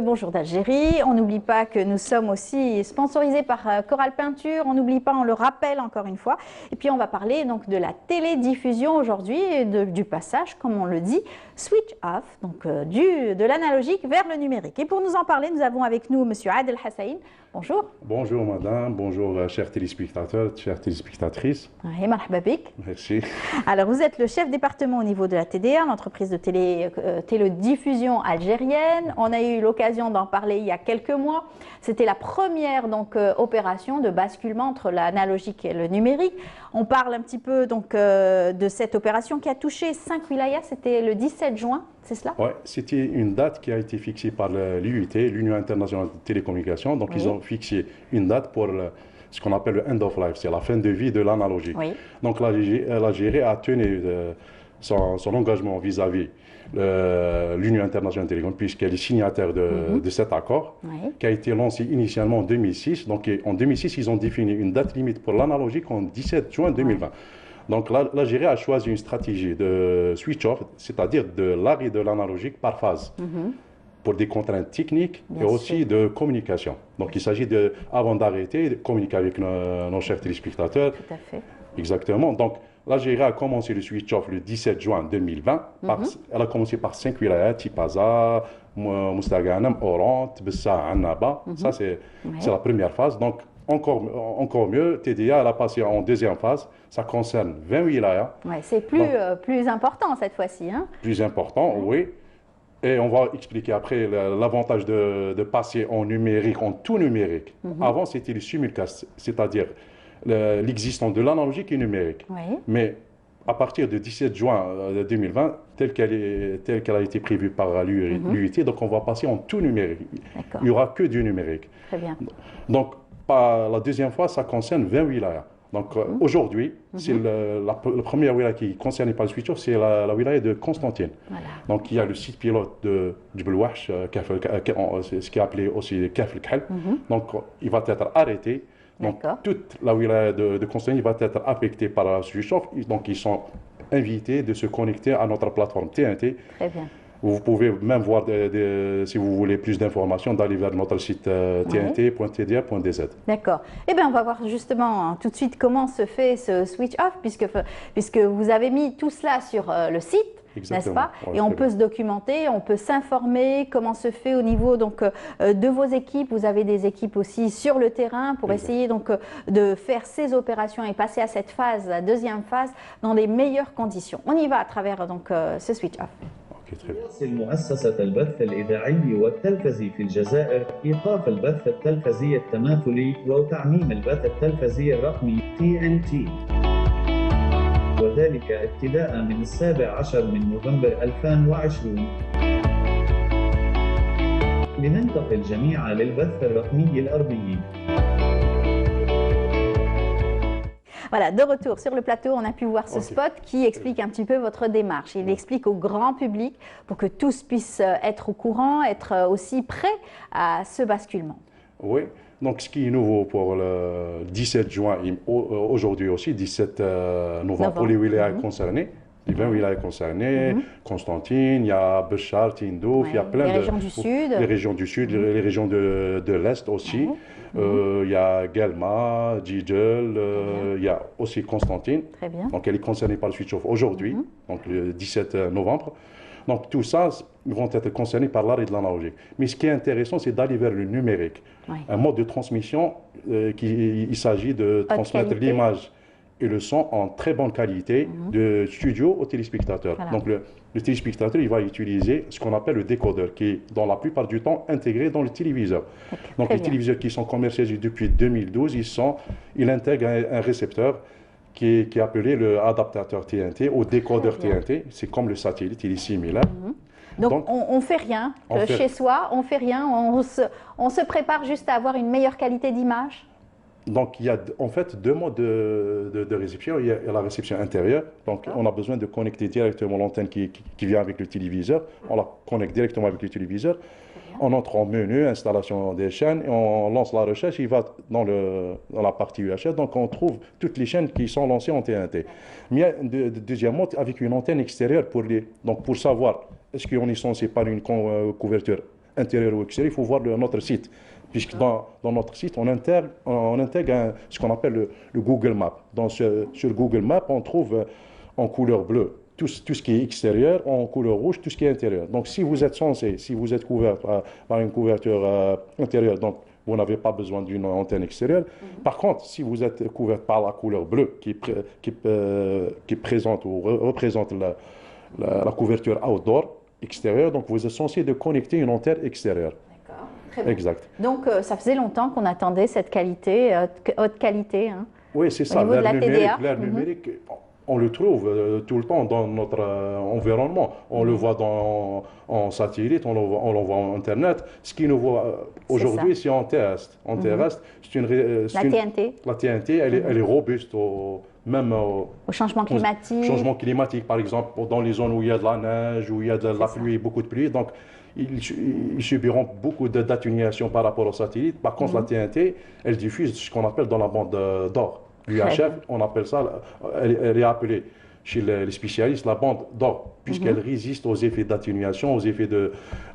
Bonjour d'Algérie, on n'oublie pas que nous sommes aussi sponsorisés par Coral Peinture, on n'oublie pas, on le rappelle encore une fois. Et puis on va parler donc de la télédiffusion aujourd'hui, et du passage, comme on le dit, switch off, donc de l'analogique vers le numérique. Et pour nous en parler, nous avons avec nous M. Adel Hassain. Bonjour. Bonjour madame, bonjour chers téléspectateurs, chères téléspectatrices. Merci. Alors vous êtes le chef département au niveau de la TDR, l'entreprise de télédiffusion algérienne. On a eu l'occasion d'en parler il y a quelques mois. C'était la première opération de basculement entre l'analogique et le numérique. On parle un petit peu de cette opération qui a touché 5 wilayas, c'était le 17 juin, c'est cela? Oui, c'était une date qui a été fixée par l'UIT, l'Union internationale de télécommunications. Donc ils ont fixé une date pour ce qu'on appelle le end of life, c'est la fin de vie de l'analogique. Oui. Donc l'Algérie a tenu son engagement vis-à-vis l'Union internationale de télécom, puisqu'elle est signataire de cet accord, qui a été lancé initialement en 2006. Donc en 2006, ils ont défini une date limite pour l'analogique en 17 juin 2020. Donc l'Algérie a choisi une stratégie de switch-off, c'est-à-dire de l'arrêt de l'analogique par phase, pour des contraintes techniques et aussi de communication. Donc il s'agit avant d'arrêter, de communiquer avec nos chers téléspectateurs. Tout à fait. Exactement. Donc l'Algérie a commencé le switch-off le 17 juin 2020. Elle a commencé par 5 wilayas, Tipaza, Moustaghanam, Oran, Bessa, Annaba. Ça, c'est la première phase. Donc, encore mieux, TDA, elle a passé en deuxième phase. Ça concerne 20 wilayas. Ouais, c'est plus important cette fois-ci. Hein? Plus important, oui. Et on va expliquer après l'avantage de passer en numérique, en tout numérique. Avant, c'était le simulcast, c'est-à-dire l'existence de l'analogique et numérique. Mais à partir du 17 juin 2020, telle qu'elle a été prévue par l'UIT, donc on va passer en tout numérique. Il n'y aura que du numérique. Très bien. Donc, la deuxième fois, ça concerne 20 wilayas. Donc aujourd'hui, c'est la première wilaya qui est concernée par le switch-off, c'est la wilaya de Constantine. Voilà. Donc il y a le site pilote de Belwash, ce qui est appelé aussi Kaf el-Khal. Donc il va être arrêté. Donc toute la wilaya de Constantine va être affectée par le switch-off. Donc ils sont invités de se connecter à notre plateforme TNT. Très bien. Vous pouvez même voir, si vous voulez plus d'informations, d'aller vers notre site tnt.tda.dz. D'accord. Eh bien, on va voir justement tout de suite comment se fait ce switch-off, puisque vous avez mis tout cela sur le site, n'est-ce pas? Et on peut se documenter, on peut s'informer comment se fait au niveau de vos équipes. Vous avez des équipes aussi sur le terrain pour essayer de faire ces opérations et passer à cette phase, la deuxième phase, dans les meilleures conditions. On y va à travers ce switch-off. تواصل مؤسسة البث الإذاعي والتلفزي في الجزائر إيقاف البث التلفزي التماثلي وتعميم البث التلفزي الرقمي TNT، وذلك ابتداء من 17 نوفمبر 2020. لننتقل جميعا للبث الرقمي الأرضي. Voilà, de retour sur le plateau, on a pu voir ce spot qui explique un petit peu votre démarche. Il explique au grand public pour que tous puissent être au courant, être aussi prêts à ce basculement. Oui, donc ce qui est nouveau pour le 17 juin, aujourd'hui aussi, 17 novembre, pour les wilayas concernés. Les 20 wilayas concernés, Constantine, il y a Béchar, Tindouf, il y a plein les régions du Sud. Les régions du Sud, les régions de l'Est aussi. Il y a Guelma, Djidjel, il y a aussi Constantine. Très bien. Donc elle est concernée par le switch-off aujourd'hui, donc le 17 novembre. Donc tout ça, ils vont être concernés par l'arrêt de l'analogique. Mais ce qui est intéressant, c'est d'aller vers le numérique. Un mode de transmission, il s'agit de transmettre l'image et le son en très bonne qualité de studio au téléspectateur. Voilà. Donc le téléspectateur, il va utiliser ce qu'on appelle le décodeur, qui est dans la plupart du temps intégré dans le téléviseur. Donc les téléviseurs qui sont commercialisés depuis 2012, ils intègrent un récepteur qui est appelé le adaptateur TNT ou décodeur TNT. C'est comme le satellite, il est similaire. Donc on ne fait rien chez soi, on ne fait rien, on se prépare juste à avoir une meilleure qualité d'image. Donc, il y a en fait deux modes de réception. Il y a la réception intérieure. Donc, on a besoin de connecter directement l'antenne qui vient avec le téléviseur. On la connecte directement avec le téléviseur. On entre en menu, installation des chaînes, et on lance la recherche. Il va dans la partie UHF. Donc, on trouve toutes les chaînes qui sont lancées en TNT. Mais il y a un deuxième mode avec une antenne extérieure pour savoir est-ce qu'on est censé par une couverture intérieur ou extérieur, il faut voir notre site. Puisque dans notre site, on intègre ce qu'on appelle le Google Maps. Sur Google Maps, on trouve en couleur bleue tout ce qui est extérieur, en couleur rouge tout ce qui est intérieur. Donc si vous êtes couvert par une couverture intérieure, donc vous n'avez pas besoin d'une antenne extérieure. Par contre, si vous êtes couvert par la couleur bleue qui présente ou représente la couverture outdoor extérieure, donc vous êtes censé de connecter une antenne extérieure. Très bien. Exact. Donc, ça faisait longtemps qu'on attendait cette qualité, haute qualité. Hein, oui, c'est ça. L'air numérique, on le trouve tout le temps dans notre environnement. On le voit en satellite, on le voit en Internet. Ce qui nous voit aujourd'hui, c'est en terrestre. En terrestre, la TNT. La TNT, elle est robuste même au changement climatique. Changement climatique, par exemple, dans les zones où il y a de la neige, où il y a de la pluie, beaucoup de pluie. Donc, ils subiront beaucoup d'atténuation par rapport au satellite. Par contre, la TNT, elle diffuse ce qu'on appelle dans la bande d'or. L'UHF, on appelle ça, elle est appelée chez les spécialistes la bande d'or, puisqu'elle résiste aux effets d'atténuation, aux effets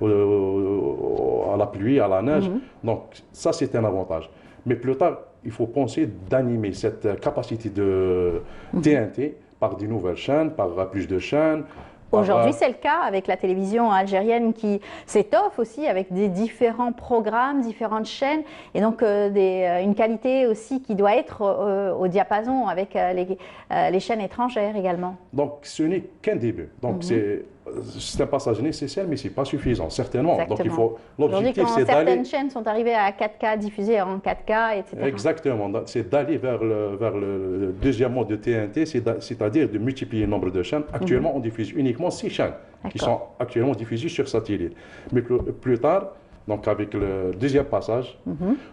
à la pluie, à la neige. Donc, ça, c'est un avantage. Mais plus tard, il faut penser d'animer cette capacité de TNT par de nouvelles chaînes, par plus de chaînes. Aujourd'hui, c'est le cas avec la télévision algérienne qui s'étoffe aussi avec des différents programmes, différentes chaînes et donc une qualité aussi qui doit être au diapason avec les chaînes étrangères également. Donc, ce n'est qu'un début. Donc, c'est un passage nécessaire, mais ce n'est pas suffisant, certainement. Exactement. Donc, l'objectif, c'est d'aller... Certaines chaînes sont arrivées à 4K, diffusées en 4K, etc. Exactement. C'est d'aller vers le deuxième mode de TNT, c'est-à-dire de multiplier le nombre de chaînes. Actuellement, on diffuse uniquement 6 chaînes qui sont actuellement diffusées sur satellite. Mais plus tard, donc avec le deuxième passage,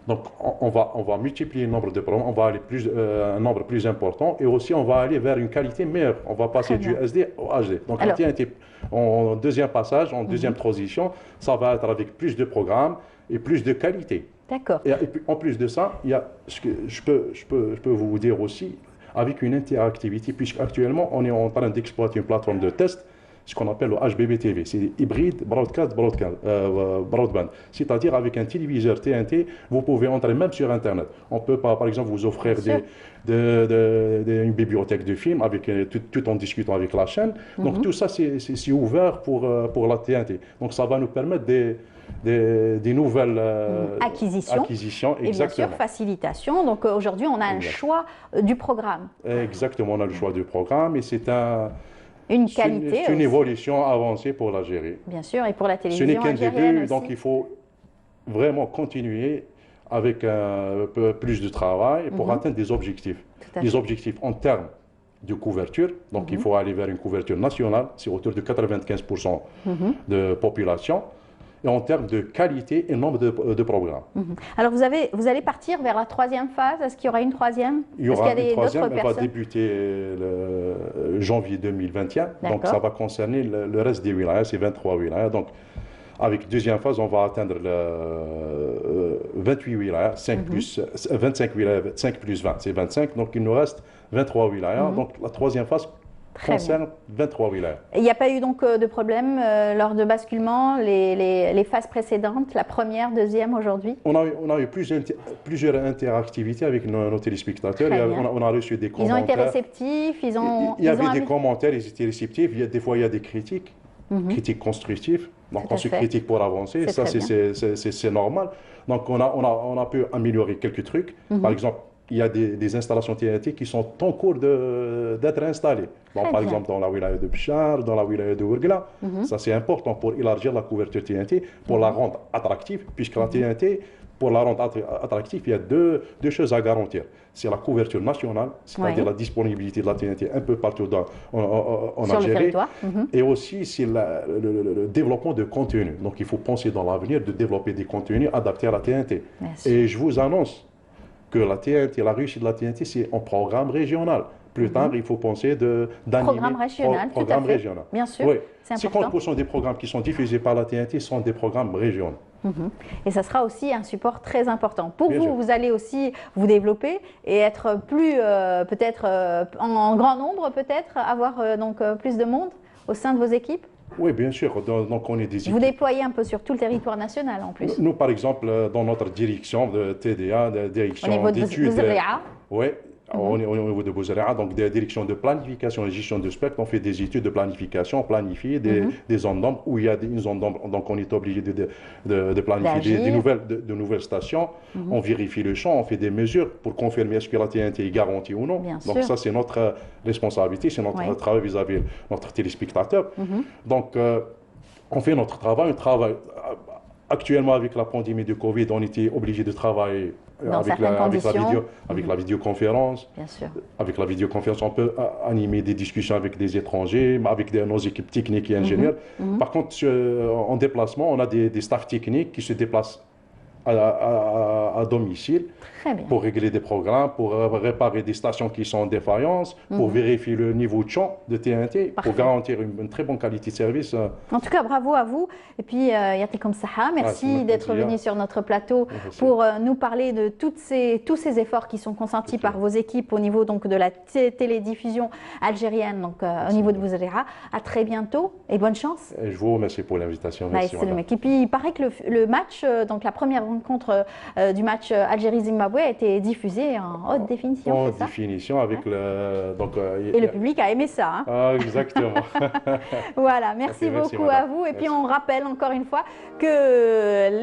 donc on va multiplier le nombre de programmes, on va aller un nombre plus important et aussi on va aller vers une qualité meilleure. On va passer du SD au HD. Donc la TNT, en deuxième passage, en deuxième transition, ça va être avec plus de programmes et plus de qualité. D'accord. Et puis, en plus de ça, il y a ce que je peux vous dire aussi, avec une interactivité, puisqu'actuellement on est en train d'exploiter une plateforme de test, ce qu'on appelle le HBBTV, c'est hybride broadband, c'est-à-dire avec un téléviseur TNT, vous pouvez entrer même sur Internet. On peut par exemple vous offrir une bibliothèque de films avec, tout en discutant avec la chaîne. Donc tout ça c'est ouvert pour la TNT. Donc ça va nous permettre des nouvelles acquisitions. Et bien sûr facilitation. Donc aujourd'hui on a un choix du programme. Exactement, on a le choix du programme et c'est c'est une évolution avancée pour l'Algérie. Bien sûr, et pour la télévision algérienne. Ce n'est qu'un début, donc il faut vraiment continuer avec un peu plus de travail pour atteindre des objectifs. Des objectifs en termes de couverture, donc il faut aller vers une couverture nationale, c'est autour de 95% de population. Et en termes de qualité et nombre de programmes. Alors vous allez partir vers la troisième phase. Est-ce qu'il y aura une troisième? Il y aura une troisième, elle va débuter le janvier 2021. Donc ça va concerner le reste des wilayas, c'est 23 wilayas. Donc avec deuxième phase, on va atteindre 28 wilayas, 25 wilayas, 5 plus 20, c'est 25. Donc il nous reste 23 wilayas. Donc la troisième phase concerne 23 wilayas. Il n'y a pas eu donc de problème lors de basculement, les phases précédentes, la première, deuxième aujourd'hui? On a eu plusieurs interactivités avec nos téléspectateurs. On a reçu des commentaires. Ils ont été réceptifs, il y avait des commentaires, ils étaient réceptifs. Des fois, il y a des critiques, critiques constructives. Donc on se critique pour avancer, ça c'est normal. Donc on a pu améliorer quelques trucs. Par exemple, il y a des installations TNT qui sont en cours d'être installées. Bon, par exemple, dans la wilaya de Bichar, dans la wilaya de Ouargla. Ça, c'est important pour élargir la couverture TNT, pour la rendre attractive, puisque la TNT, pour la rendre attractive, il y a deux choses à garantir. C'est la couverture nationale, c'est-à-dire la disponibilité de la TNT un peu partout en Algérie. Et aussi, c'est le développement de contenu. Donc, il faut penser dans l'avenir de développer des contenus adaptés à la TNT. Et je vous annonce que la TNT, la réussite de la TNT, c'est en programme régional. Plus tard, il faut penser d'animer programme régional. Bien sûr, oui. 50% des programmes qui sont diffusés par la TNT sont des programmes régionaux. Et ça sera aussi un support très important. Pour vous, vous allez aussi vous développer et être plus, peut-être, en grand nombre, peut-être, avoir donc plus de monde au sein de vos équipes? Oui, bien sûr. Donc, on est des Vous déployez un peu sur tout le territoire national en plus. Nous, par exemple, dans notre direction de TDA, de direction d'études. Oui, au niveau de Bouzarea, donc des directions de planification et gestion de spectre, on fait des études de planification, planifier des zones d'ombre où il y a une zone d'ombre, donc on est obligé de planifier de nouvelles stations, on vérifie le champ, on fait des mesures pour confirmer est-ce que la TNT est garantie ou non. Bien donc sûr. Ça, c'est notre responsabilité, c'est notre travail vis-à-vis de notre téléspectateur. Donc, on fait notre travail, actuellement, avec la pandémie de Covid, on était obligé de travailler avec la vidéoconférence. Bien sûr. Avec la vidéoconférence, on peut animer des discussions avec des étrangers, avec nos équipes techniques et ingénieurs. Par contre, en déplacement, on a des staffs techniques qui se déplacent à domicile pour régler des programmes, pour réparer des stations qui sont en défaillance, pour vérifier le niveau de champ de TNT, pour garantir une très bonne qualité de service. En tout cas, bravo à vous. Et puis, Yatikom Saha, merci d'être venu sur notre plateau pour nous parler de tous ces efforts qui sont consentis par vos équipes au niveau donc, de la télédiffusion algérienne, donc au niveau de Bouzarea. À très bientôt et bonne chance. Et je vous remercie pour l'invitation. Merci. Et puis, il paraît que le match, donc la première rencontre du match Algérie-Zimbabwe a été diffusé en haute définition. En haute définition, avec le. Donc, et le public a aimé ça. Hein. Ah, exactement. Voilà, merci beaucoup à vous. Et puis on rappelle encore une fois que